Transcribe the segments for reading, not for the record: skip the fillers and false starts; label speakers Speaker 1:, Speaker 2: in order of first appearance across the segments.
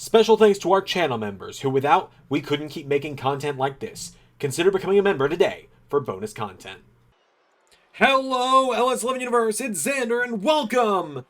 Speaker 1: Special thanks to our channel members, who without, we couldn't keep making content like this. Consider becoming a member today for bonus content. Hello, LS11 Universe, it's Xander, and welcome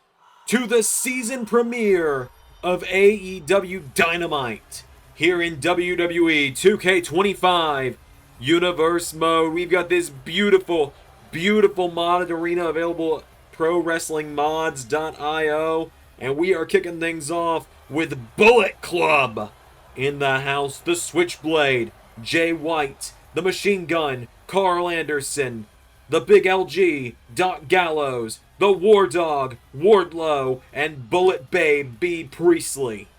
Speaker 1: to the season premiere of AEW Dynamite here in WWE 2K25 Universe Mode. We've got this beautiful, beautiful modded arena available at ProWrestlingMods.io, and we are kicking things off with Bullet Club in the house. The Switchblade, Jay White, the Machine Gun, Carl Anderson, the Big LG, Doc Gallows, the War Dog, Wardlow, and Bullet Babe, Bea Priestly.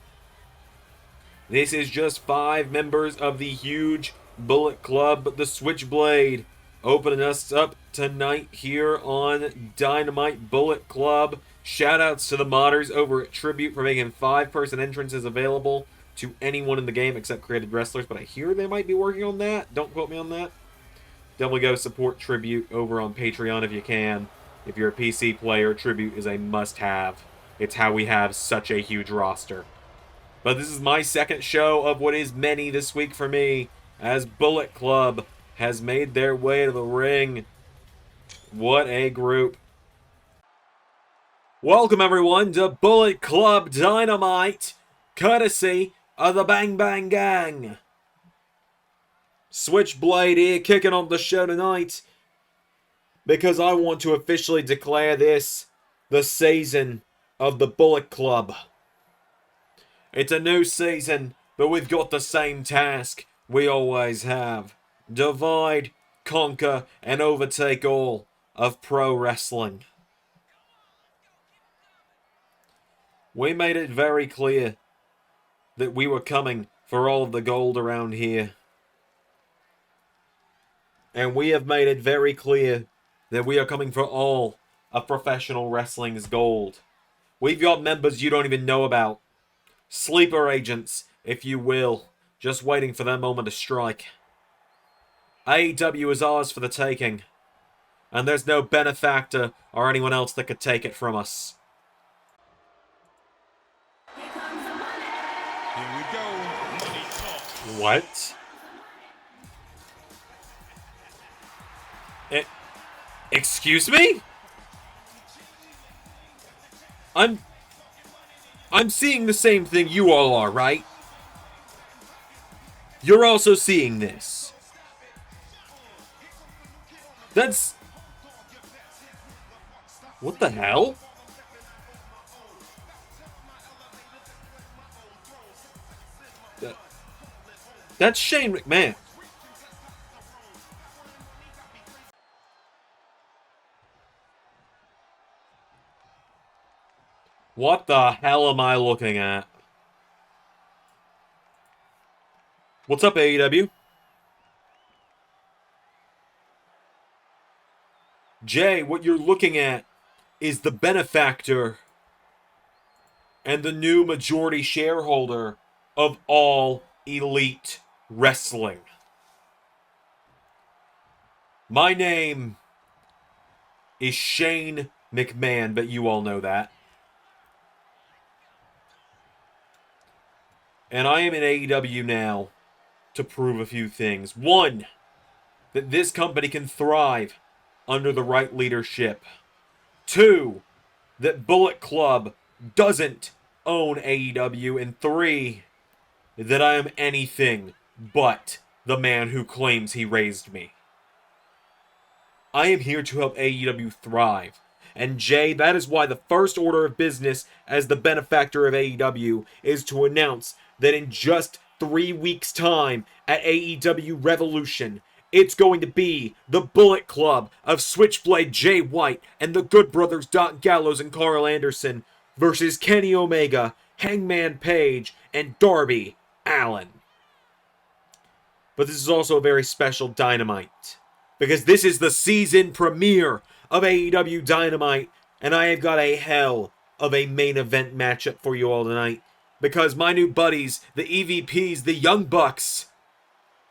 Speaker 1: This is just 5 members of the huge Bullet Club, but the Switchblade opening us up tonight here on Dynamite. Bullet Club. Shoutouts to the modders over at Tribute for making 5-person entrances available to anyone in the game except created wrestlers, but I hear they might be working on that. Don't quote me on that. Definitely go support Tribute over on Patreon if you can. If you're a PC player, Tribute is a must-have. It's how we have such a huge roster. But this is my second show of what is many this week for me, as Bullet Club has made their way to the ring. What a group. Welcome everyone to Bullet Club Dynamite, courtesy of the Bang Bang Gang. Switchblade here kicking off the show tonight because I want to officially declare this the season of the Bullet Club. It's a new season, but we've got the same task we always have. Divide, conquer, and overtake all of pro wrestling. We made it very clear that we were coming for all of the gold around here. And we have made it very clear that we are coming for all of professional wrestling's gold. We've got members you don't even know about. Sleeper agents, if you will, just waiting for their moment to strike. AEW is ours for the taking. And there's no Benefactor or anyone else that could take it from us.
Speaker 2: Here we go. Money talk.
Speaker 1: What? Excuse me? I'm seeing the same thing you all are, right? You're also seeing this. That's... What the hell? That's Shane McMahon. What the hell am I looking at? What's up, AEW? Jay, what you're looking at is the Benefactor and the new majority shareholder of All Elite Wrestling. My name is Shane McMahon, but you all know that. And I am in AEW now to prove a few things. One, that this company can thrive under the right leadership. 2, that Bullet Club doesn't own AEW. And 3, that I am anything but the man who claims he raised me. I am here to help AEW thrive. And Jay, that is why the first order of business as the benefactor of AEW is to announce that in just 3 weeks' time at AEW Revolution, it's going to be the Bullet Club of Switchblade Jay White and the Good Brothers Doc Gallows and Carl Anderson versus Kenny Omega, Hangman Page, and Darby Allin. But this is also a very special Dynamite, because this is the season premiere of AEW Dynamite, and I have got a hell of a main event matchup for you all tonight, because my new buddies, the EVPs, the Young Bucks,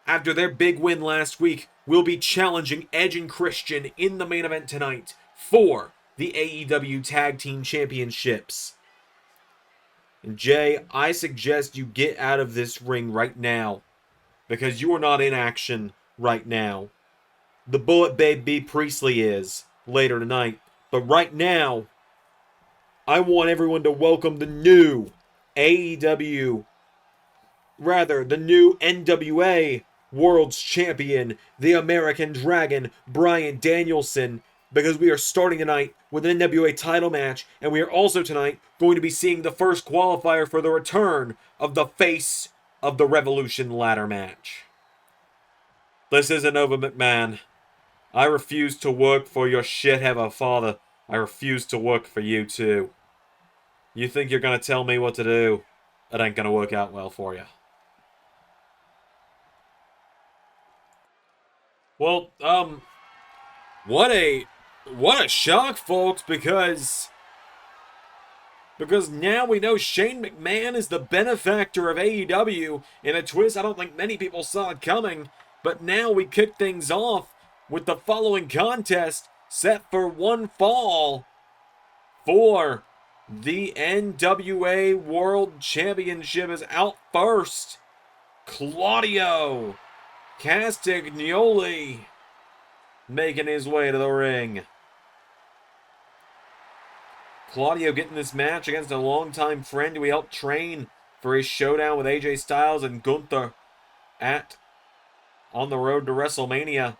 Speaker 1: after their big win last week, will be challenging Edge and Christian in the main event tonight for the AEW Tag Team Championships. And Jay, I suggest you get out of this ring right now, because you are not in action right now. The Bullet Babe Bea Priestly is later tonight. But right now, I want everyone to welcome the new AEW, the new NWA World's Champion, the American Dragon, Bryan Danielson, because we are starting tonight with an NWA title match, and we are also tonight going to be seeing the first qualifier for the return of the face of the Revolution ladder match. This isn't over, McMahon. I refuse to work for your shithead of a father. I refuse to work for you too. You think you're gonna tell me what to do? It ain't gonna work out well for you. Well, what a shock, folks, because now we know Shane McMahon is the benefactor of AEW in a twist I don't think many people saw it coming, but now we kick things off with the following contest set for one fall for the NWA World Championship. Is out first. Claudio Casticoli making his way to the ring. Claudio getting this match against a longtime friend who he helped train for his showdown with AJ Styles and Gunther on the road to WrestleMania.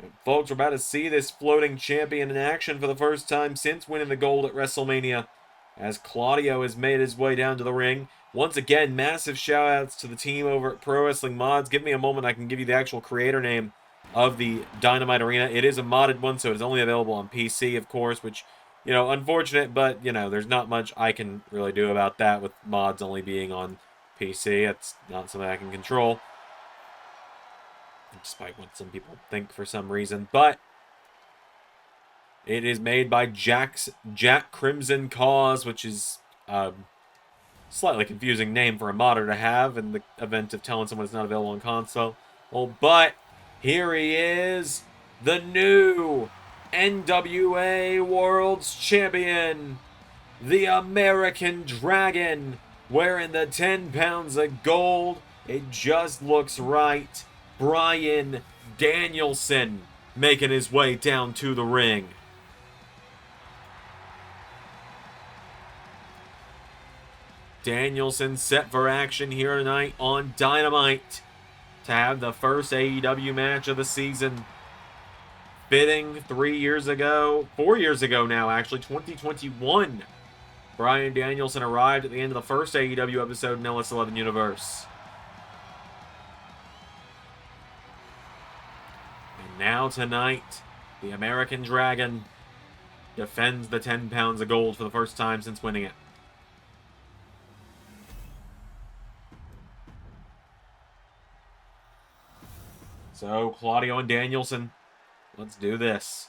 Speaker 1: And folks, we're about to see this floating champion in action for the first time since winning the gold at WrestleMania, as Claudio has made his way down to the ring. Once again, massive shout-outs to the team over at Pro Wrestling Mods. Give me a moment, I can give you the actual creator name of the Dynamite Arena. It is a modded one, so it's only available on PC, of course, which, you know, unfortunate, but, you know, there's not much I can really do about that with mods only being on PC. That's not something I can control, despite what some people think for some reason. But it is made by Jack Crimson Cause, which is a slightly confusing name for a modder to have in the event of telling someone it's not available on console. Well, but here he is, the new NWA World's Champion, the American Dragon, wearing the 10 pounds of gold. It just looks right. Bryan Danielson making his way down to the ring. Danielson set for action here tonight on Dynamite to have the first AEW match of the season. Fitting 4 years ago now actually, 2021. Bryan Danielson arrived at the end of the first AEW episode in LS11 Universe. And now tonight, the American Dragon defends the 10 pounds of gold for the first time since winning it. So, Claudio and Danielson, let's do this.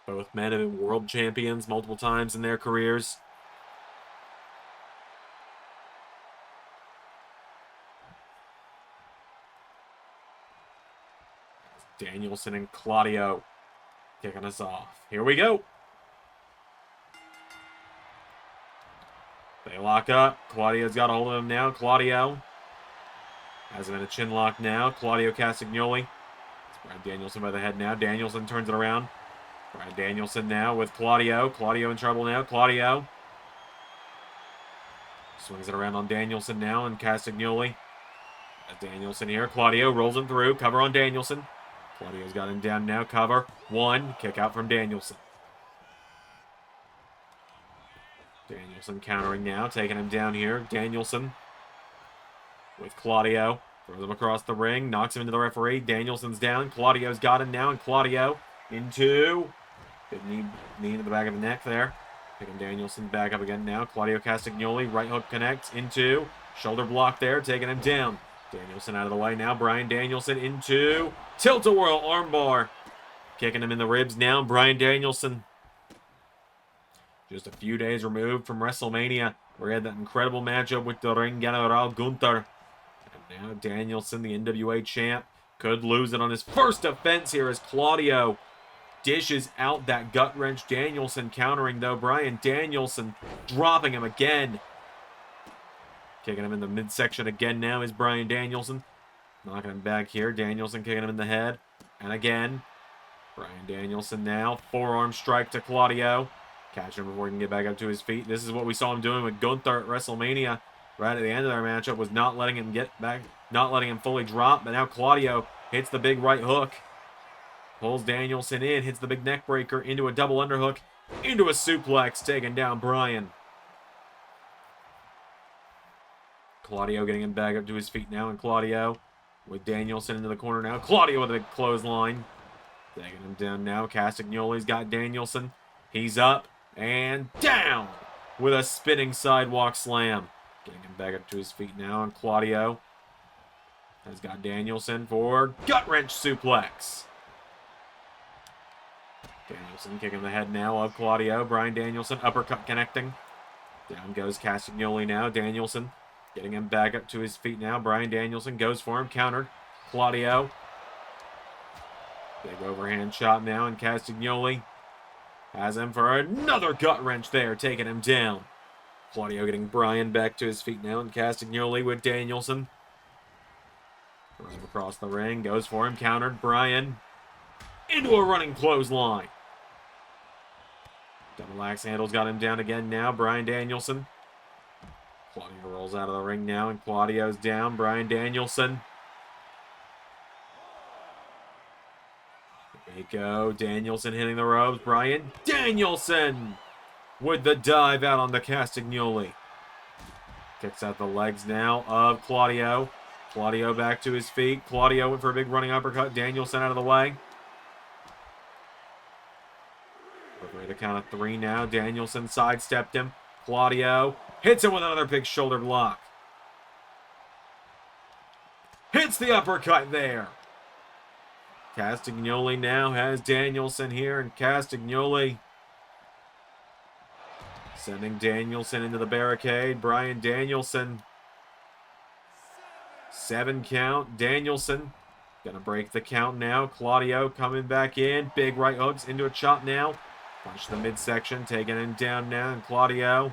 Speaker 1: Both men have been world champions multiple times in their careers. Danielson and Claudio kicking us off. Here we go. They lock up. Claudio's got a hold of him now. Claudio has him in a chin lock now. Claudio Castagnoli. It's Bryan Danielson by the head now. Danielson turns it around. Bryan Danielson now with Claudio. Claudio in trouble now. Claudio swings it around on Danielson now and Castagnoli. Danielson here. Claudio rolls him through. Cover on Danielson. Claudio's got him down now. Cover. One. Kick out from Danielson. Danielson countering now, taking him down here. Danielson with Claudio. Throws him across the ring, knocks him into the referee. Danielson's down. Claudio's got him now, and Claudio into... Big knee into the back of the neck there. Picking Danielson back up again now. Claudio Castagnoli, right hook connects into... Shoulder block there, taking him down. Danielson out of the way now. Bryan Danielson into... Tilt-a-whirl armbar. Kicking him in the ribs now. Bryan Danielson. Just a few days removed from WrestleMania, where he had that incredible matchup with the Ring General Gunther. And now Danielson, the NWA champ, Could lose it on his first offense here as Claudio dishes out that gut wrench. Danielson countering though. Bryan Danielson dropping him again. Kicking him in the midsection again now is Bryan Danielson. Knocking him back here. Danielson kicking him in the head. And again. Bryan Danielson now. Forearm strike to Claudio. Catch him before he can get back up to his feet. This is what we saw him doing with Gunther at WrestleMania. Right at the end of their matchup was not letting him get back. Not letting him fully drop. But now Claudio hits the big right hook. Pulls Danielson in. Hits the big neck breaker into a double underhook. Into a suplex. Taking down Bryan. Claudio getting him back up to his feet now. And Claudio with Danielson into the corner now. Claudio with a big clothesline. Taking him down now. Castiglioli's got Danielson. He's up and down with a spinning sidewalk slam. Getting him back up to his feet now. And Claudio has got Danielson for gut-wrench suplex. Danielson kicking the head now of Claudio. Bryan Danielson uppercut connecting. Down goes Castiglioli now. Danielson getting him back up to his feet now. Bryan Danielson goes for him. Countered. Claudio. Big overhand shot now. And Castiglioli has him for another gut wrench there. Taking him down. Claudio getting Bryan back to his feet now. And Castiglioli with Danielson. Throws him across the ring. Goes for him. Countered. Bryan into a running clothesline. Double axe handle's got him down again now. Bryan Danielson. Claudio rolls out of the ring now, and Claudio's down. Bryan Danielson. There we go. Danielson hitting the ropes. Bryan Danielson with the dive out on the Castiglioli. Kicks out the legs now of Claudio. Claudio back to his feet. Claudio went for a big running uppercut. Danielson out of the way. Ready to count of 3 now. Danielson sidestepped him. Claudio hits him with another big shoulder block. Hits the uppercut there. Castiglioli now has Danielson here, and Castiglioli sending Danielson into the barricade. Bryan Danielson. 7 count. Danielson gonna break the count now. Claudio coming back in. Big right hooks into a chop now. Punch the midsection, taking him down now, and Claudio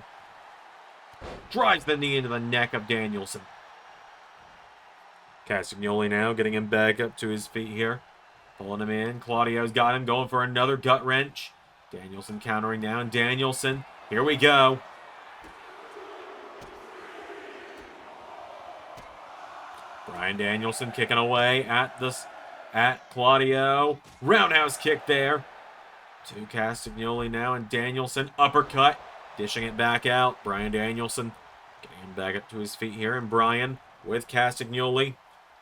Speaker 1: drives the knee into the neck of Danielson. Castiglioli now getting him back up to his feet here. Pulling him in. Claudio's got him going for another gut wrench. Danielson countering now, and Danielson, here we go. Bryan Danielson kicking away at Claudio. Roundhouse kick there. To Castiglioli now, and Danielson uppercut, dishing it back out. Bryan Danielson getting him back up to his feet here, and Bryan with Castiglioli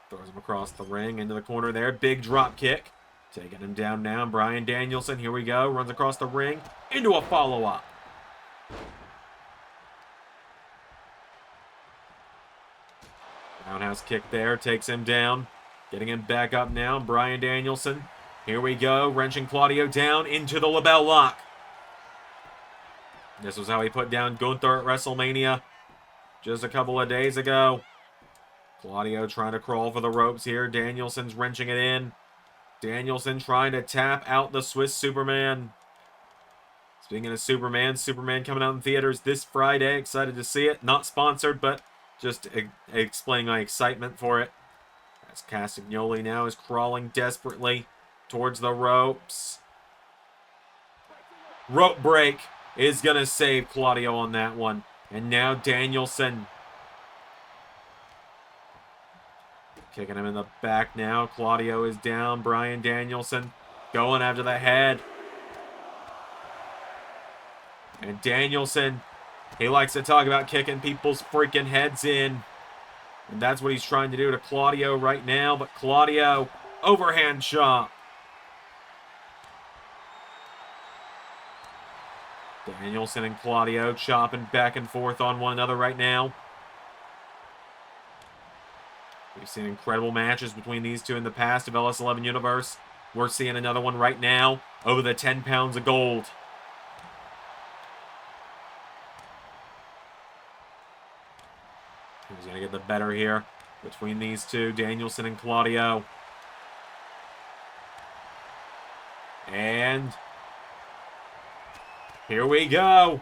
Speaker 1: throws him across the ring into the corner there. Big drop kick, taking him down now. Bryan Danielson, here we go, runs across the ring into a follow-up. Roundhouse kick there, takes him down, getting him back up now. Bryan Danielson. Here we go, wrenching Claudio down into the label lock. This was how he put down Gunther at WrestleMania just a couple of days ago. Claudio trying to crawl for the ropes here. Danielson's wrenching it in. Danielson trying to tap out the Swiss Superman. Speaking of Superman, Superman coming out in theaters this Friday. Excited to see it. Not sponsored, but just explaining my excitement for it. As Castiglioli now is crawling desperately towards the ropes. Rope break is going to save Claudio on that one. And now Danielson kicking him in the back now. Claudio is down. Bryan Danielson going after the head. And Danielson, he likes to talk about kicking people's freaking heads in. And that's what he's trying to do to Claudio right now. But Claudio, overhand chop. Danielson and Claudio chopping back and forth on one another right now. We've seen incredible matches between these two in the past of LS11 Universe. We're seeing another one right now over the 10 pounds of gold. Who's going to get the better here between these two, Danielson and Claudio? And here we go.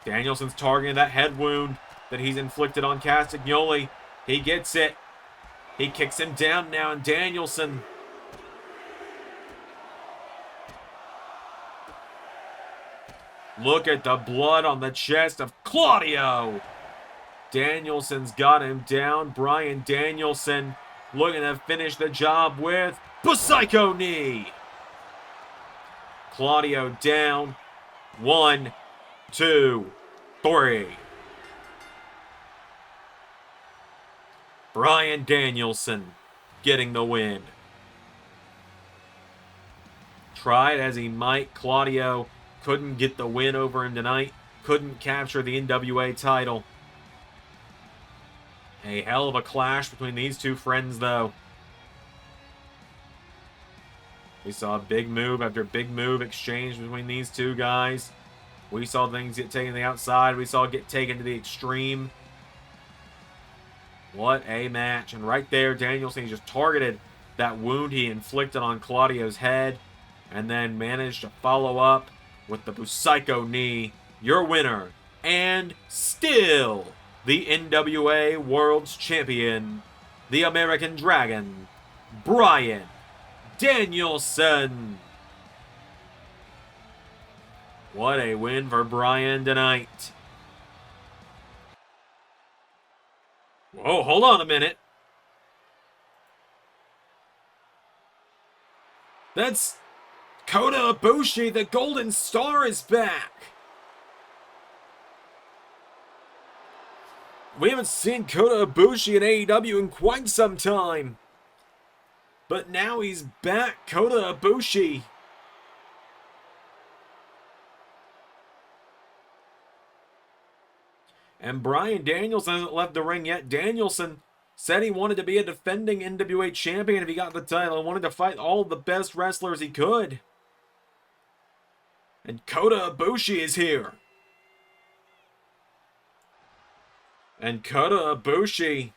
Speaker 1: Danielson's targeting that head wound that he's inflicted on Casticoli. He gets it. He kicks him down now, and Danielson... Look at the blood on the chest of Claudio. Danielson's got him down. Bryan Danielson looking to finish the job with Psycho knee. Claudio down. 1, 2, 3. Bryan Danielson getting the win. Tried as he might, Claudio couldn't get the win over him tonight. Couldn't capture the NWA title. A hell of a clash between these two friends, though. We saw big move after big move exchanged between these two guys. We saw things get taken to the outside. We saw it get taken to the extreme. What a match. And right there, Danielson just targeted that wound he inflicted on Claudio's head. And then managed to follow up with the Psycho knee. Your winner. And still the NWA World's Champion. The American Dragon. Bryan Danielson. What a win for Bryan tonight. Whoa, hold on a minute. That's Kota Abushi. The Golden Star is back. We haven't seen Kota Abushi in AEW in quite some time. But now he's back. Kota Abushi. And Bryan Danielson hasn't left the ring yet. Danielson said he wanted to be a defending NWA champion if he got the title. And wanted to fight all the best wrestlers he could. And Kota Abushi is here. And Kota Abushi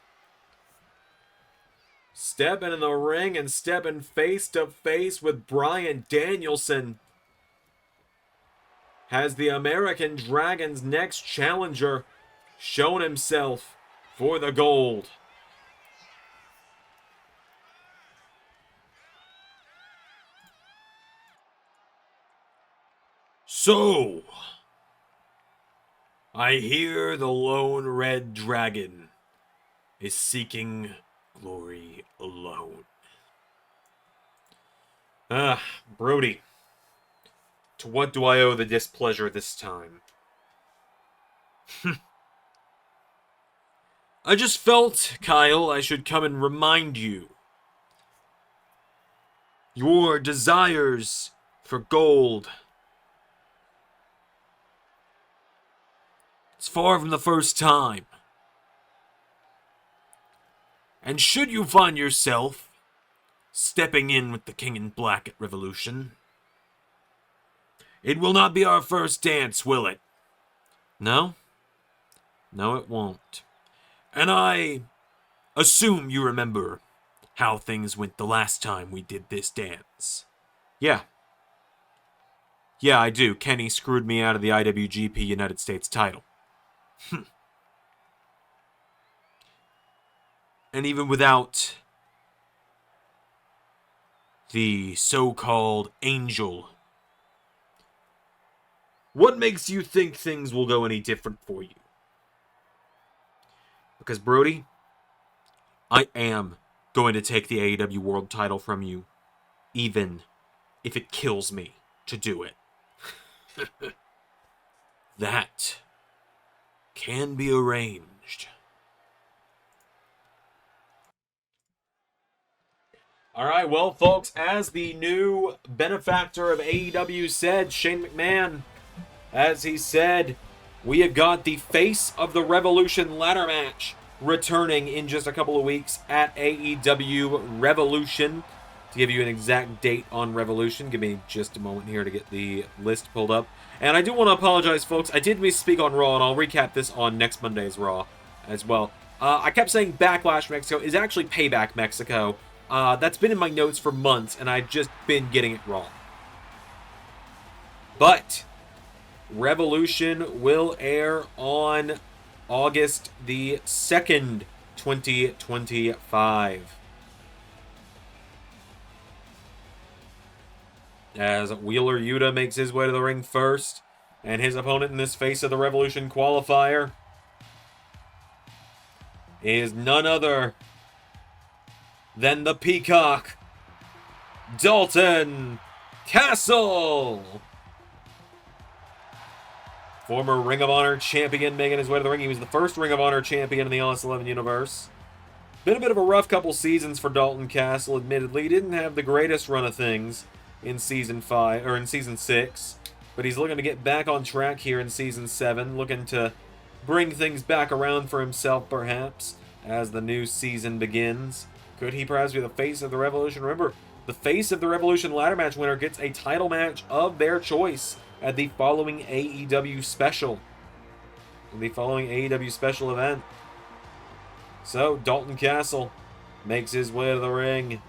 Speaker 1: stepping in the ring and stepping face to face with Bryan Danielson. Has the American Dragon's next challenger shown himself for the gold? So, I hear the lone red dragon is seeking glory alone. Brody, to what do I owe the displeasure this time? I just felt, Kyle, I should come and remind you. Your desires for gold. It's far from the first time. And should you find yourself stepping in with the King in Black at Revolution, it will not be our first dance, will it? No? No, it won't. And I assume you remember how things went the last time we did this dance. Yeah. Yeah, I do. Kenny screwed me out of the IWGP United States title. And even without the so-called angel, what makes you think things will go any different for you? Because, Brody, I am going to take the AEW World title from you, even if it kills me to do it. That can be arranged. Alright, well, folks, as the new benefactor of AEW said, Shane McMahon, as he said, we have got the face of the Revolution ladder match returning in just a couple of weeks at AEW Revolution. To give you an exact date on Revolution, give me just a moment here to get the list pulled up. And I do want to apologize, folks. I did misspeak on Raw, and I'll recap this on next Monday's Raw as well. I kept saying Backlash Mexico is actually Payback Mexico. That's been in my notes for months, and I've just been getting it wrong. But Revolution will air on August the 2nd, 2025. As Wheeler Yuta makes his way to the ring first, and his opponent in this Face of the Revolution qualifier is none other than the Peacock, Dalton Castle. Former Ring of Honor champion making his way to the ring. He was the first Ring of Honor champion in the Honest 11 universe. Been a bit of a rough couple seasons for Dalton Castle, admittedly. Didn't have the greatest run of things in season 5 or in season 6, but he's looking to get back on track here in season 7, looking to bring things back around for himself perhaps as the new season begins. Could he perhaps be the Face of the Revolution? Remember, the Face of the Revolution ladder match winner gets a title match of their choice at the following AEW special. The following AEW special event. So, Dalton Castle makes his way to the ring.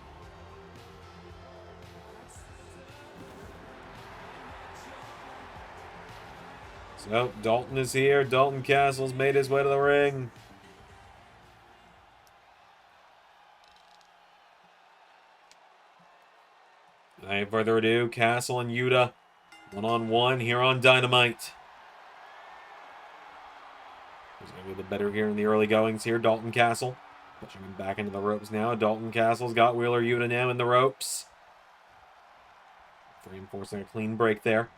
Speaker 1: So, Dalton is here. Dalton Castle's made his way to the ring. Without further ado, Castle and Yuta one-on-one here on Dynamite. Who's going to be the better here in the early goings here? Dalton Castle. Pushing him back into the ropes now. Dalton Castle's got Wheeler Yuta now in the ropes. Reinforcing a clean break there.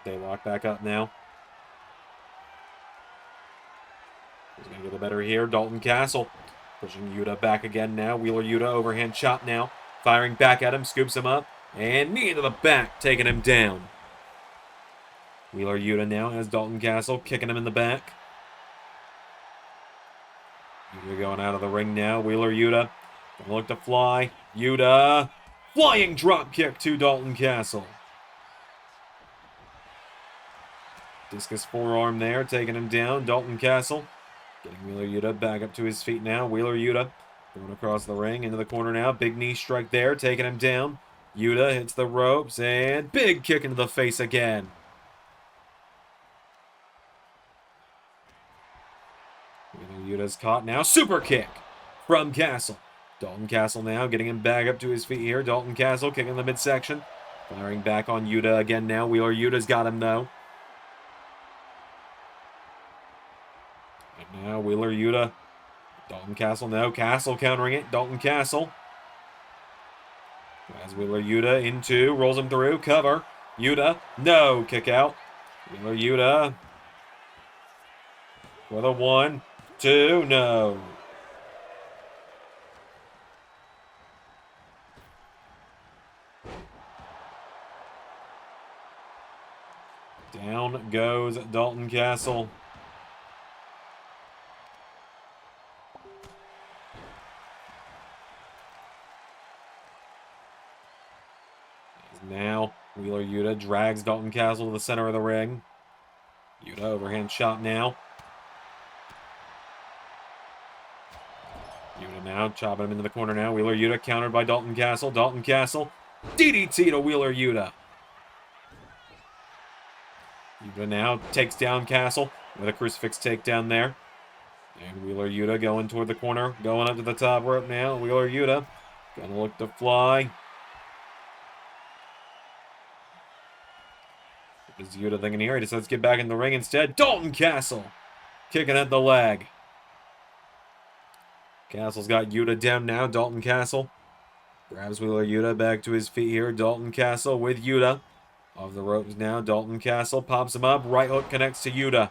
Speaker 1: They lock back up now. Who's going to get the better here? Dalton Castle. Pushing Yuta back again now. Wheeler Yuta overhand chop now. Firing back at him. Scoops him up. And knee into the back. Taking him down. Wheeler Yuta now has Dalton Castle kicking him in the back. Yuta going out of the ring now. Wheeler Yuta. Gonna look to fly. Yuta. Flying drop kick to Dalton Castle. Discus forearm there. Taking him down. Dalton Castle. Getting Wheeler Yuta back up to his feet now. Wheeler Yuta going across the ring. Into the corner now. Big knee strike there. Taking him down. Yuta hits the ropes. And big kick into the face again. Yuta's caught now. Super kick from Castle. Dalton Castle now getting him back up to his feet here. Dalton Castle kicking the midsection. Firing back on Yuta again now. Wheeler Yuta's got him though. And now Wheeler Yuta. Dalton Castle now. Castle countering it. Dalton Castle. As Wheeler Yuta into. Rolls him through. Cover. Yuta. No. Kick out. Wheeler Yuta. For the 1, 2. No. Down goes Dalton Castle. Now, Wheeler Yuta drags Dalton Castle to the center of the ring. Yuta overhand shot now. Yuta now chopping him into the corner now. Wheeler Yuta countered by Dalton Castle. Dalton Castle. DDT to Wheeler Yuta. Yuta now takes down Castle with a crucifix takedown there. And Wheeler Yuta going toward the corner. Going up to the top rope now. Wheeler Yuta gonna look to fly. What is Yuta thinking here? He decides to get back in the ring instead. Dalton Castle kicking at the leg. Castle's got Yuta down now. Dalton Castle grabs Wheeler Yuta back to his feet here. Dalton Castle with Yuta. Off the ropes now. Dalton Castle pops him up. Right hook connects to Yuta.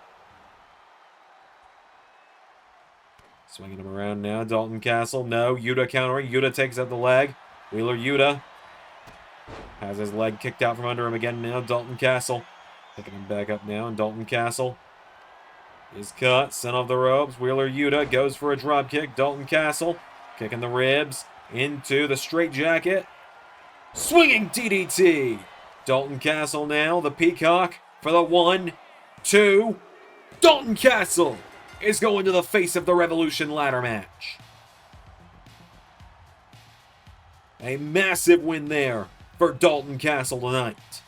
Speaker 1: Swinging him around now. Dalton Castle. No. Yuta countering. Yuta takes out the leg. Wheeler Yuta has his leg kicked out from under him again now. Dalton Castle picking him back up now. And Dalton Castle is cut. Sent off the ropes. Wheeler Yuta goes for a drop kick. Dalton Castle kicking the ribs into the straight jacket. Swinging DDT. Dalton Castle now. The Peacock for the 1, 2. Dalton Castle is going to the Face of the Revolution ladder match. A massive win there for Dalton Castle tonight.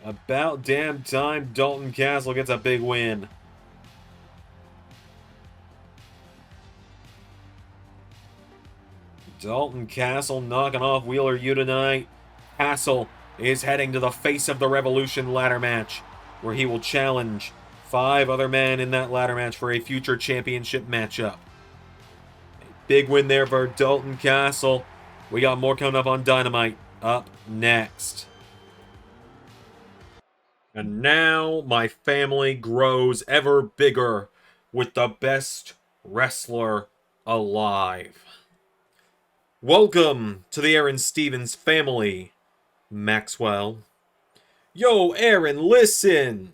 Speaker 1: About damn time Dalton Castle gets a big win. Dalton Castle knocking off Wheeler Yuta tonight. Castle is heading to the Face of the Revolution ladder match, where he will challenge 5 other men in that ladder match for a future championship matchup. A big win there for Dalton Castle. We got more coming up on Dynamite up next. And now my family grows ever bigger with the best wrestler alive. Welcome to the Aaron Stevens family, Maxwell. Yo, Aaron, listen.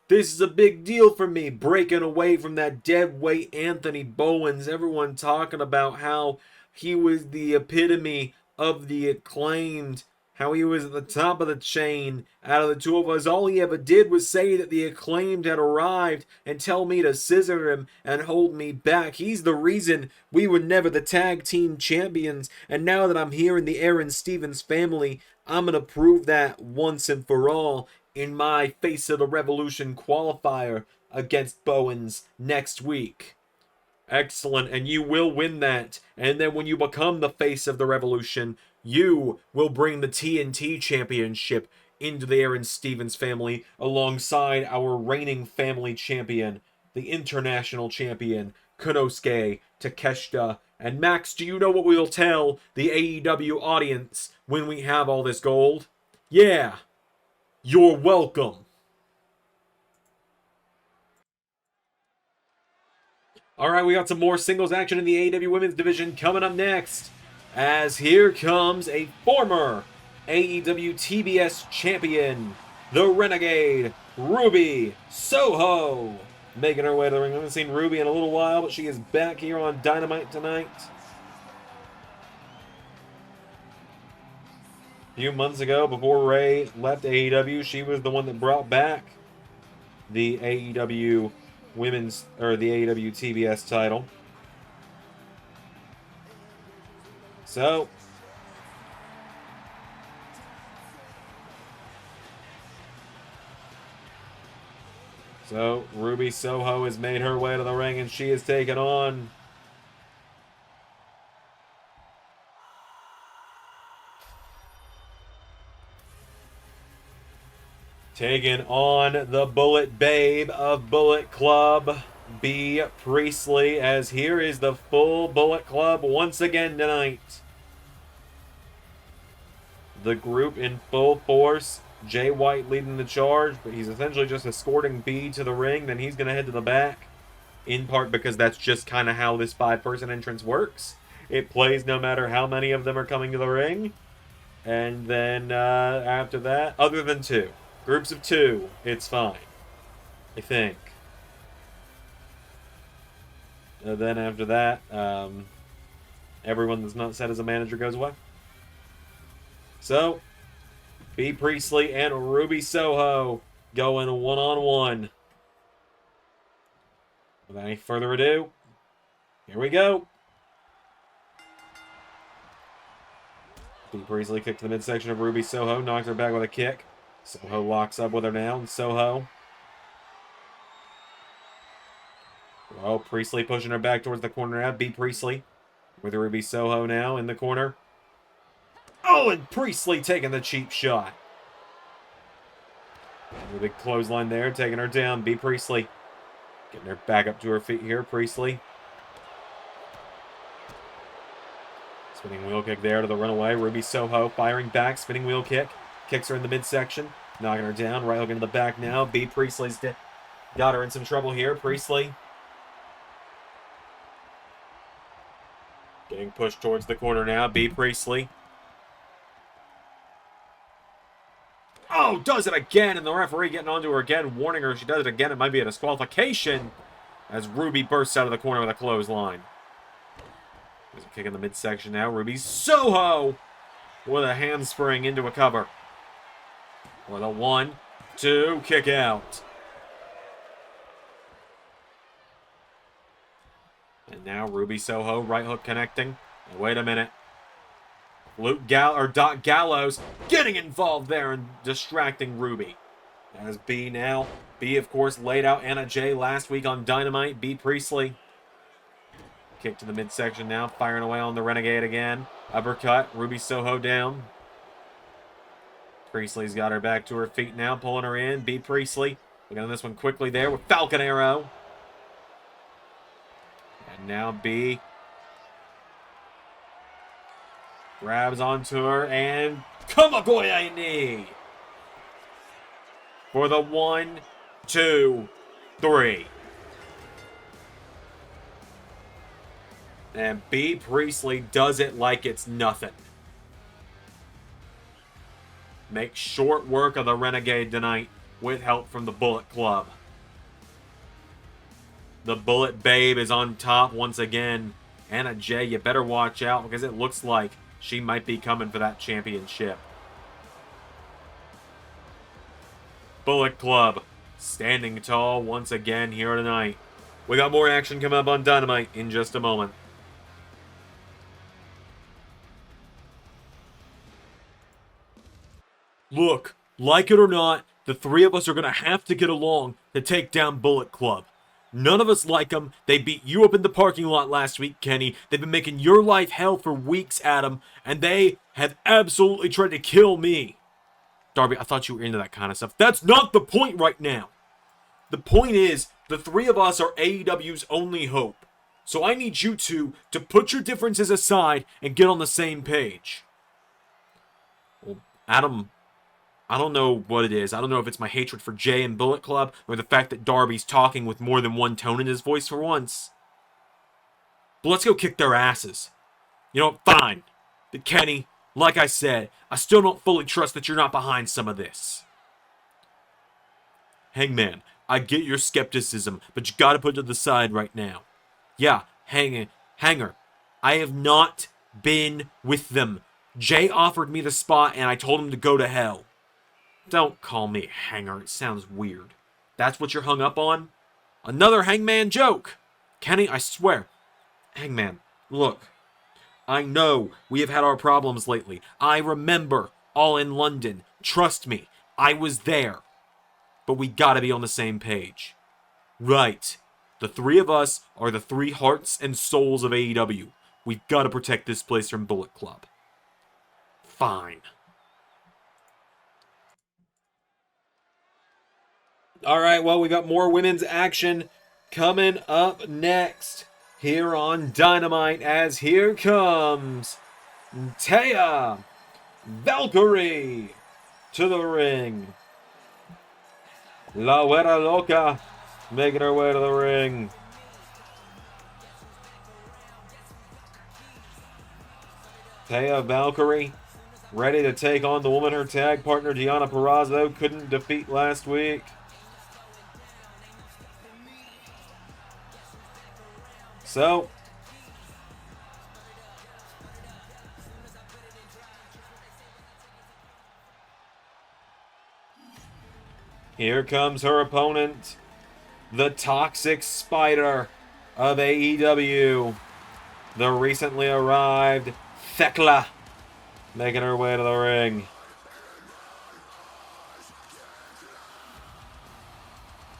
Speaker 1: This is a big deal for me, breaking away from that deadweight Anthony Bowens. Everyone talking about how he was the epitome of the Acclaimed, how he was at the top of the chain. Out of the two of us, all he ever did was say that the Acclaimed had arrived and tell me to scissor him and hold me back. He's the reason we were never the tag team champions. And now that I'm here in the Aaron Stevens family, I'm going to prove that once and for all in my Face of the Revolution qualifier against Bowens next week. Excellent, and you will win that. And then when you become the Face of the Revolution, you will bring the TNT Championship into the Aaron Stevens family alongside our reigning family champion, the international champion, Konosuke Takeshita. And Max, do you know what we'll tell the AEW audience when we have all this gold? Yeah, you're welcome. Alright, we got some more singles action in the AEW Women's Division coming up next. As here comes a former AEW TBS champion, the Renegade, Ruby Soho. Making her way to the ring. I haven't seen Ruby in a little while, but she is back here on Dynamite tonight. A few months ago, before Ray left AEW, she was the one that brought back the AEW Women's, or the AEW TBS title. So Ruby Soho has made her way to the ring, and she is taking on the Bullet Babe of Bullet Club, Bea Priestly, as here is the full Bullet Club once again tonight. The group in full force. Jay White leading the charge, but he's essentially just escorting Bea to the ring. Then he's going to head to the back, in part because that's just kind of how this 5-person entrance works. It plays no matter how many of them are coming to the ring. And then after that, other than 2. Groups of 2, it's fine. I think. Then after that, everyone that's not set as a manager goes away. So, Bea Priestley and Ruby Soho going one-on-one. Without any further ado, here we go. Bea Priestley kicked to the midsection of Ruby Soho, knocks her back with a kick. Soho locks up with her now, and Soho. Oh, Priestley pushing her back towards the corner now. Bea Priestley with Ruby Soho now in the corner. Oh, and Priestley taking the cheap shot. The big clothesline there, taking her down. Bea Priestley getting her back up to her feet here. Priestley. Spinning wheel kick there to the runaway. Ruby Soho firing back. Spinning wheel kick. Kicks her in the midsection. Knocking her down. Right hook into the back now. Bea Priestley's got her in some trouble here. Priestley getting pushed towards the corner now. Bea Priestley. Oh, does it again, and the referee getting onto her again, warning her if she does it again, it might be a disqualification, as Ruby bursts out of the corner with a clothesline. There's a kick in the midsection now. Ruby Soho with a handspring into a cover. With a 1, 2, kick out. And now Ruby Soho, right hook connecting. And wait a minute. Doc Gallows getting involved there and distracting Ruby. As Bea now. Bea, of course, laid out Anna Jay last week on Dynamite. Bea Priestly. Kick to the midsection now. Firing away on the Renegade again. Uppercut. Ruby Soho down. Priestley's got her back to her feet now. Pulling her in. Bea Priestly. Looking at this one quickly there with Falcon Arrow. And now Bea grabs onto her and Kamagoya knee. For the 1, 2, 3. And Bea Priestley does it like it's nothing. Makes short work of the Renegade tonight with help from the Bullet Club. The Bullet Babe is on top once again. Anna Jay, you better watch out because it looks like she might be coming for that championship. Bullet Club standing tall once again here tonight. We got more action coming up on Dynamite in just a moment. Look, like it or not, the three of us are going to have to get along to take down Bullet Club. None of us like them. They beat you up in the parking lot last week, Kenny. They've been making your life hell for weeks, Adam. And they have absolutely tried to kill me. Darby, I thought you were into that kind of stuff. That's not the point right now. The point is, the three of us are AEW's only hope. So I need you two to put your differences aside and get on the same page. Well, Adam, I don't know what it is. I don't know if it's my hatred for Jay and Bullet Club or the fact that Darby's talking with more than one tone in his voice for once. But let's go kick their asses. You know, fine. But Kenny, like I said, I still don't fully trust that you're not behind some of this. Hangman, I get your skepticism, but you gotta put it to the side right now. Yeah, Hanger, I have not been with them. Jay offered me the spot and I told him to go to hell. Don't call me Hanger, it sounds weird. That's what you're hung up on? Another Hangman joke! Kenny, I swear. Hangman, look. I know we have had our problems lately. I remember all in London. Trust me, I was there. But we gotta be on the same page. Right. The three of us are the three hearts and souls of AEW. We've gotta protect this place from Bullet Club. Fine. Alright, well, we got more women's action coming up next here on Dynamite, as here comes Taya Valkyrie to the ring. La Huera Loca making her way to the ring. Taya Valkyrie ready to take on the woman her tag partner Deonna Purrazzo couldn't defeat last week. So, here comes her opponent, the Toxic Spider of AEW, the recently arrived Thekla, making her way to the ring.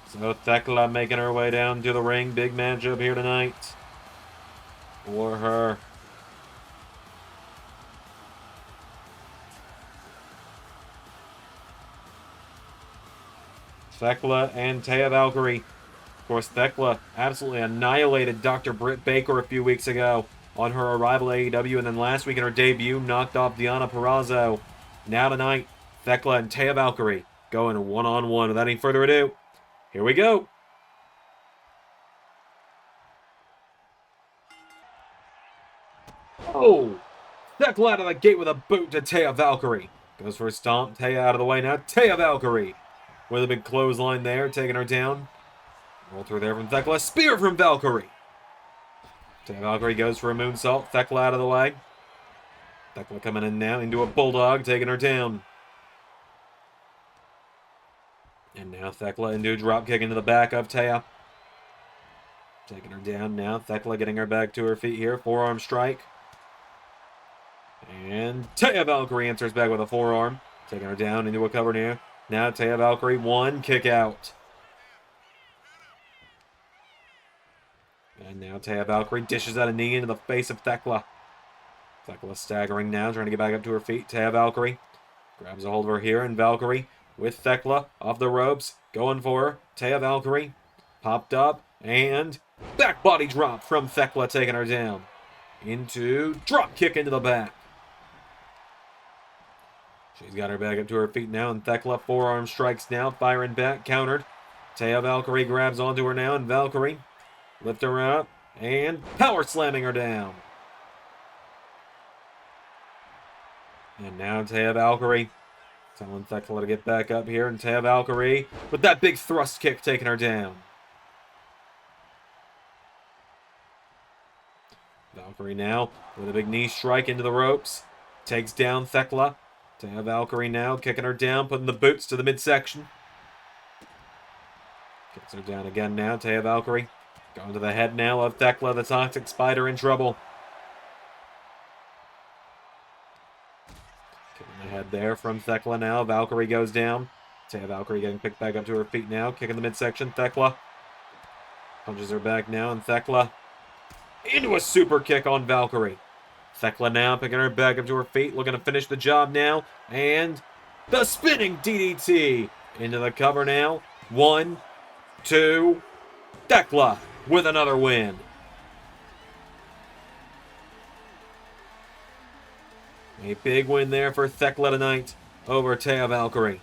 Speaker 1: So Thekla making her way down to the ring. Big matchup here tonight for her. Thekla and Taya Valkyrie. Of course, Thekla absolutely annihilated Dr. Britt Baker a few weeks ago on her arrival at AEW, and then last week in her debut knocked off Deonna Purrazzo. Now tonight, Thekla and Taya Valkyrie going one-on-one. Without any further ado, here we go. Oh! Thekla out of the gate with a boot to Taya Valkyrie. Goes for a stomp. Taya out of the way now. Taya Valkyrie with a big clothesline there, taking her down. Roll through there from Thekla. Spear from Valkyrie. Taya Valkyrie goes for a moonsault. Thekla out of the way. Thekla coming in now into a bulldog, taking her down. And now Thekla into a dropkick into the back of Taya. Taking her down now. Thekla getting her back to her feet here. Forearm strike. And Taya Valkyrie enters back with a forearm. Taking her down into a cover near. Now Taya Valkyrie, one kick out. And now Taya Valkyrie dishes out a knee into the face of Thekla. Thekla staggering now, trying to get back up to her feet. Taya Valkyrie grabs a hold of her here, and Valkyrie with Thekla off the ropes, going for her. Taya Valkyrie popped up, and back body drop from Thekla, taking her down. Into drop kick into the back. She's got her back up to her feet now, and Thekla forearm strikes now, firing back, countered. Taya Valkyrie grabs onto her now, and Valkyrie lift her up, and power slamming her down. And now Taya Valkyrie telling Thekla to get back up here, and Taya Valkyrie with that big thrust kick taking her down. Valkyrie now with a big knee strike into the ropes. Takes down Thekla. Taya Valkyrie now kicking her down, putting the boots to the midsection. Kicks her down again now. Taya Valkyrie going to the head now of Thekla, the Toxic Spider, in trouble. Kicking the head there from Thekla now. Valkyrie goes down. Taya Valkyrie getting picked back up to her feet now. Kicking the midsection. Thekla punches her back now, and Thekla into a super kick on Valkyrie. Thekla now picking her back up to her feet, looking to finish the job now. And the spinning DDT into the cover now. 1, 2. Thekla with another win. A big win there for Thekla tonight over Taya Valkyrie.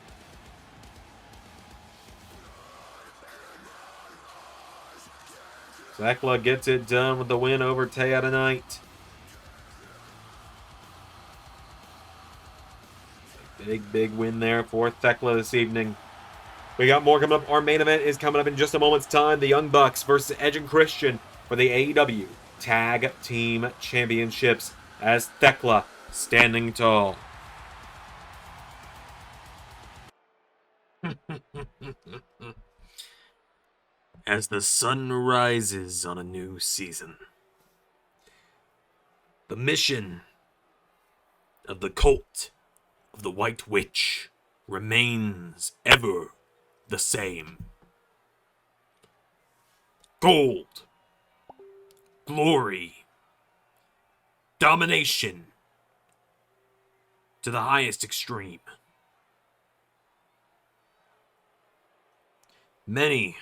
Speaker 1: Thekla gets it done with the win over Taya tonight. Big win there for Thekla this evening. We got more coming up. Our main event is coming up in just a moment's time. The Young Bucks versus Edge and Christian for the AEW Tag Team Championships as Thekla standing tall. As the sun rises on a new season, the mission of the cult of the White Witch remains ever the same. Gold, glory, domination to the highest extreme. Many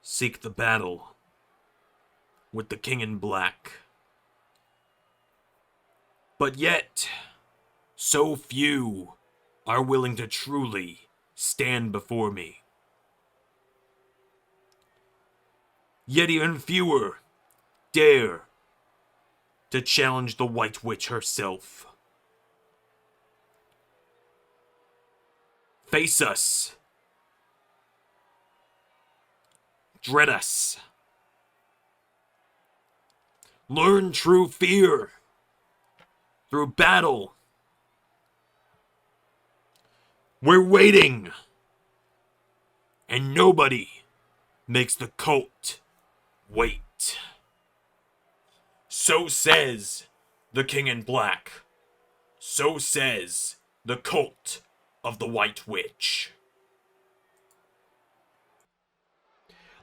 Speaker 1: seek the battle with the King in Black, but yet so few are willing to truly stand before me. Yet even fewer dare to challenge the White Witch herself. Face us. Dread us. Learn true fear through battle. We're waiting, and nobody makes the cult wait. So says the King in Black. So says the cult of the White Witch.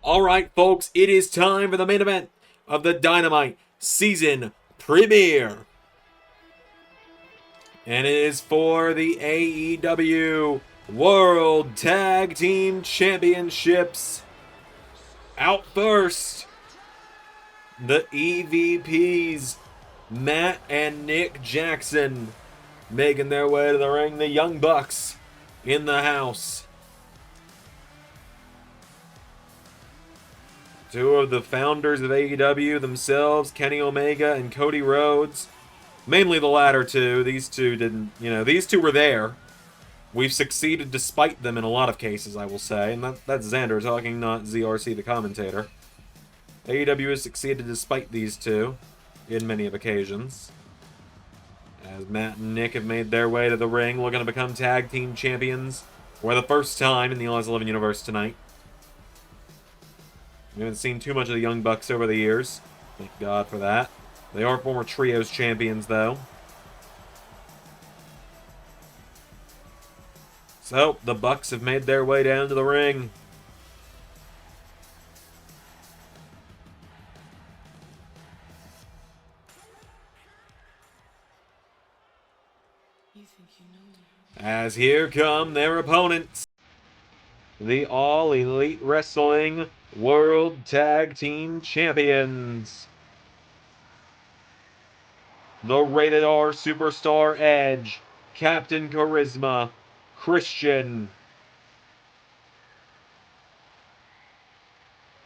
Speaker 1: Alright, folks, it is time for the main event of the Dynamite season premiere. And it is for the AEW World Tag Team Championships. Out first, the EVPs, Matt and Nick Jackson, making their way to the ring. The Young Bucks in the house. Two of the founders of AEW themselves, Kenny Omega and Cody Rhodes. Mainly the latter two. These two didn't, these two were there. We've succeeded despite them in a lot of cases, I will say. And that's Xander talking, not ZRC the commentator. AEW has succeeded despite these two in many of occasions. As Matt and Nick have made their way to the ring, looking to become tag team champions for the first time in the Elias 11 universe tonight. We haven't seen too much of the Young Bucks over the years. Thank God for that. They are former Trios champions, though. So, the Bucks have made their way down to the ring. As here come their opponents. The All Elite Wrestling World Tag Team Champions. The Rated R Superstar Edge, Captain Charisma, Christian.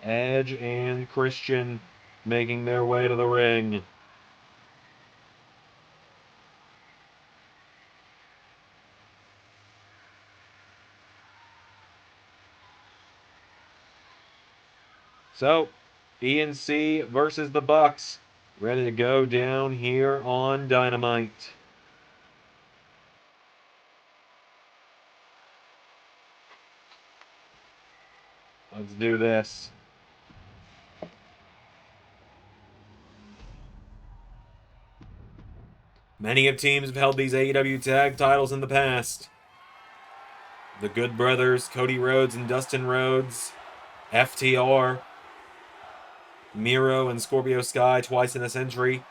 Speaker 1: Edge and Christian making their way to the ring. So, ENC versus the Bucks, ready to go down here on Dynamite. Let's do this. Many of teams have held these AEW tag titles in the past. The Good Brothers, Cody Rhodes and Dustin Rhodes, FTR, Miro and Scorpio Sky twice in a century,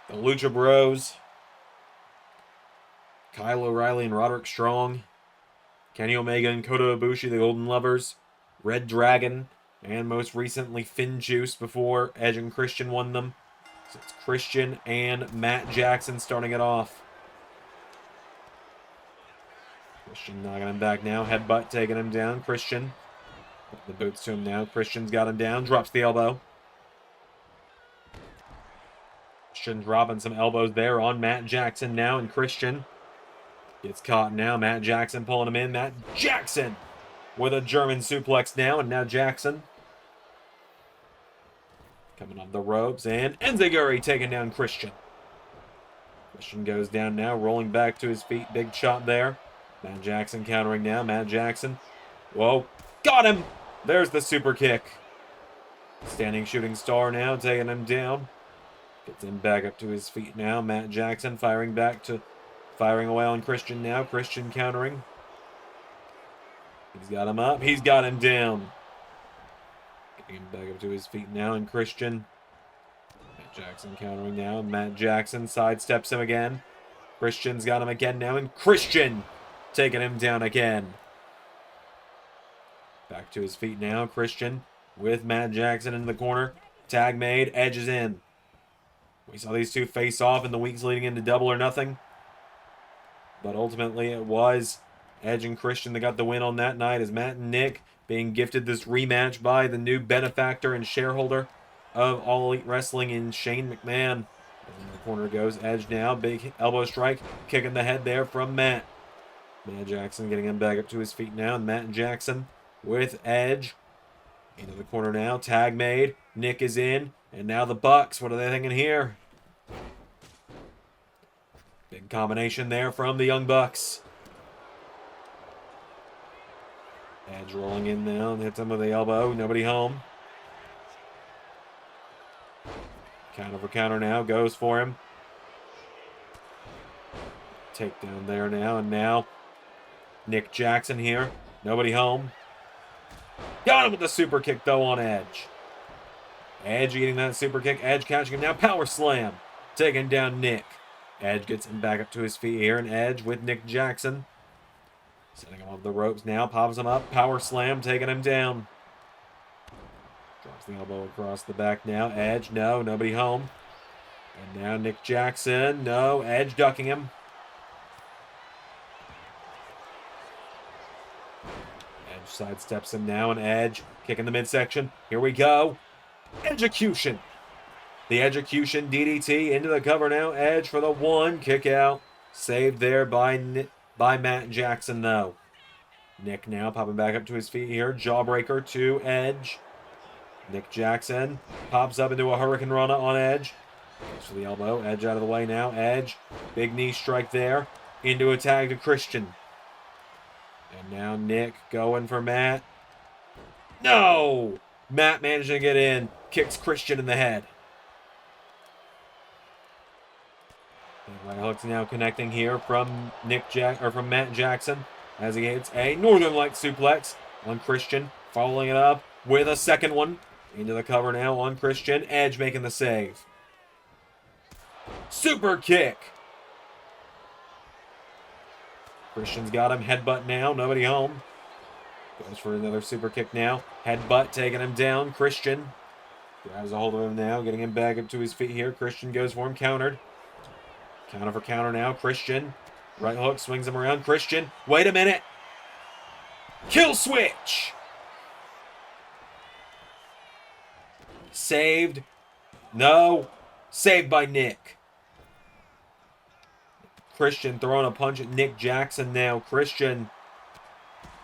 Speaker 1: the Lucha Bros, Kyle O'Reilly and Roderick Strong, Kenny Omega and Kota Ibushi, the Golden Lovers, Red Dragon, and most recently Finn Juice before Edge and Christian won them. So it's Christian and Matt Jackson starting it off. Christian knocking him back now. Headbutt taking him down. Christian. Put the boots to him now. Christian's got him down. Drops the elbow. Christian dropping some elbows there on Matt Jackson now. And Christian gets caught now. Matt Jackson pulling him in. Matt Jackson with a German suplex now. And now Jackson coming up the ropes. And Enziguri taking down Christian. Christian goes down now. Rolling back to his feet. Big chop there. Matt Jackson countering now. Matt Jackson. Whoa. Got him! There's the super kick. Standing shooting star now. Taking him down. Gets him back up to his feet now. Matt Jackson firing away on Christian now. Christian countering. He's got him up. He's got him down. Getting him back up to his feet now. And Christian. Matt Jackson countering now. Matt Jackson sidesteps him again. Christian's got him again now. And Christian taking him down again. Back to his feet now. Christian with Matt Jackson in the corner. Tag made. Edge is in. We saw these two face off in the weeks leading into Double or Nothing. But ultimately it was Edge and Christian that got the win on that night, as Matt and Nick being gifted this rematch by the new benefactor and shareholder of All Elite Wrestling in Shane McMahon. In the corner goes Edge now. Big elbow strike. Kicking the head there from Matt. Matt Jackson getting him back up to his feet now. And Matt Jackson with Edge. Into the corner now. Tag made. Nick is in. And now the Bucks. What are they thinking here? Big combination there from the Young Bucks. Edge rolling in now. Hits him with the elbow. Nobody home. Counter for counter now. Goes for him. Takedown there now. And now Nick Jackson here. Nobody home. Got him with the super kick though on Edge. Edge eating that super kick. Edge catching him now. Power slam. Taking down Nick. Edge gets him back up to his feet here. And Edge with Nick Jackson. Setting him off the ropes now. Pops him up. Power slam. Taking him down. Drops the elbow across the back now. Edge. No. Nobody home. And now Nick Jackson. No. Edge ducking him. Edge sidesteps him now. And Edge kicking the midsection. Here we go. Execution. The execution DDT into the cover now. Edge for the one. Kick out. Saved there by Matt Jackson though. Nick now popping back up to his feet here. Jawbreaker to Edge. Nick Jackson pops up into a Hurricane Rana on Edge. Goes for the elbow. Edge out of the way now. Edge. Big knee strike there. Into a tag to Christian. And now Nick going for Matt. No! Matt managing to get in. Kicks Christian in the head. Right hook's now connecting here from Matt Jackson. as he hits a Northern Light suplex on Christian, following it up with a second one. Into the cover now on Christian. Edge making the save. Super kick. Christian's got him. Headbutt now. Nobody home. Goes for another super kick now. Headbutt taking him down. Christian grabs a hold of him now. Getting him back up to his feet here. Christian goes for him. Countered. Counter for counter now. Christian. Right hook. Swings him around. Christian. Wait a minute. Kill switch. Saved. No. Saved by Nick. Christian throwing a punch at Nick Jackson now. Christian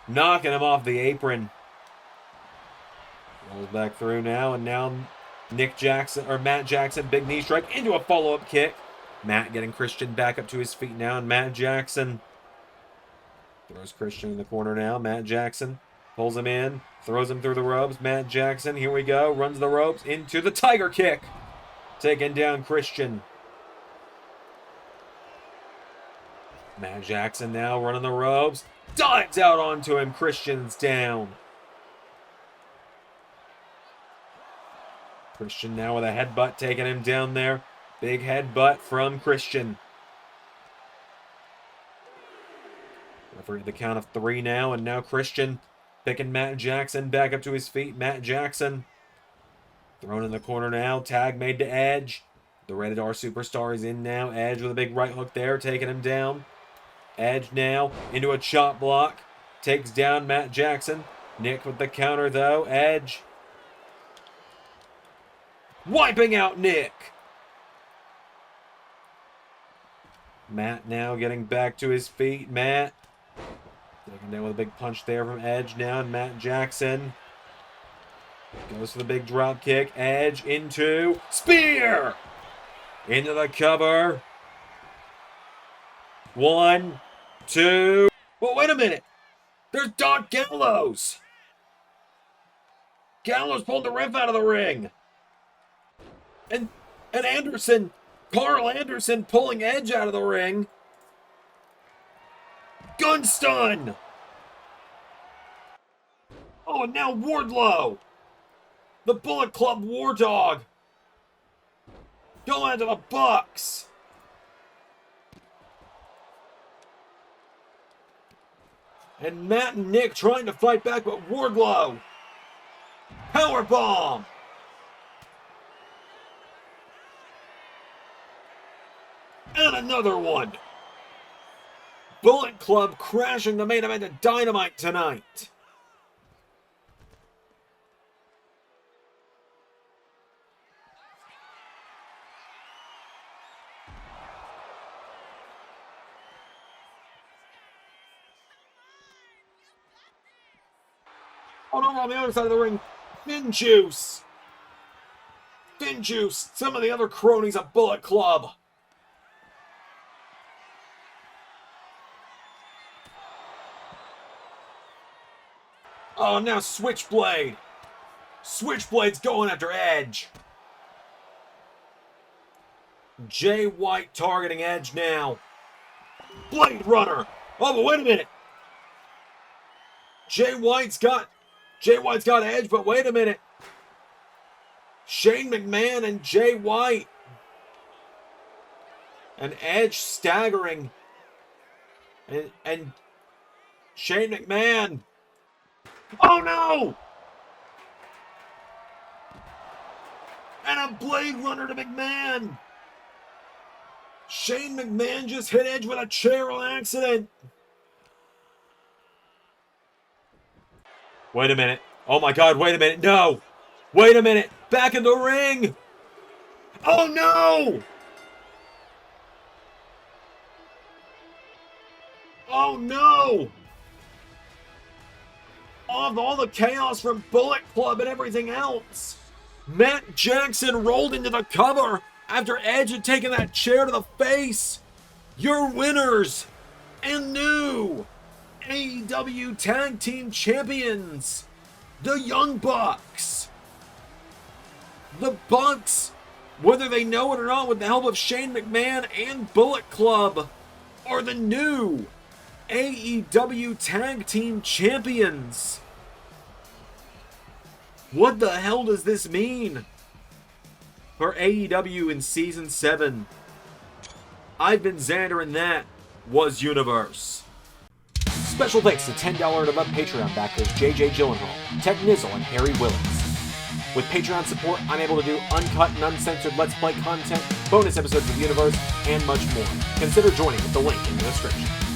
Speaker 1: knocking him off the apron. Rolls back through now, and now Matt Jackson, big knee strike into a follow-up kick. Matt getting Christian back up to his feet now, and Matt Jackson throws Christian in the corner now. Matt Jackson pulls him in, throws him through the ropes. Matt Jackson, here we go, runs the ropes into the tiger kick. Taking down Christian. Matt Jackson now running the ropes. Dives out onto him. Christian's down. Christian now with a headbutt taking him down there. Big headbutt from Christian. Referee at the count of 3 now, and now Christian picking Matt Jackson back up to his feet. Matt Jackson thrown in the corner now. Tag made to Edge. The Rated R Superstar is in now. Edge with a big right hook there, taking him down. Edge now into a chop block. Takes down Matt Jackson. Nick with the counter though. Edge wiping out Nick. Matt now getting back to his feet. Matt taken down with a big punch there from Edge now. And Matt Jackson goes for the big drop kick. Edge into spear. Into the cover. 1, 2. Well, wait a minute. There's Doc Gallows. Gallows pulled the ref out of the ring. And Anderson, Carl Anderson pulling Edge out of the ring. Gun stun. Oh, and now Wardlow. The Bullet Club War Dog. Going to the Bucks. And Matt and Nick trying to fight back, but Wardlow. Powerbomb. And another one. Bullet Club crashing the main event of Dynamite tonight. Oh, no, on the other side of the ring, Finn Juice. Finn Juice, some of the other cronies of Bullet Club. Oh, now Switchblade. Switchblade's going after Edge. Jay White targeting Edge now. Blade Runner. Oh, but wait a minute. Jay White's got Edge, but wait a minute. Shane McMahon and Jay White. And Edge staggering. And Shane McMahon. Oh no! And a Blade Runner to McMahon. Shane McMahon just hit Edge with a chair on accident. Wait a minute. Oh my God, wait a minute. No. Wait a minute. Back in the ring. Oh no. Oh no. Of all the chaos from Bullet Club and everything else, Matt Jackson rolled into the cover after Edge had taken that chair to the face. Your winners and new AEW Tag Team Champions, the Young Bucks. The Bucks, whether they know it or not, with the help of Shane McMahon and Bullet Club, are the new AEW Tag Team Champions. What the hell does this mean for AEW in Season 7? I've been Xander and that was Universe. Special thanks to $10 and above Patreon backers JJ Gyllenhaal, Tech Nizzle, and Harry Willits. With Patreon support, I'm able to do uncut and uncensored Let's Play content, bonus episodes of Universe, and much more. Consider joining with the link in the description.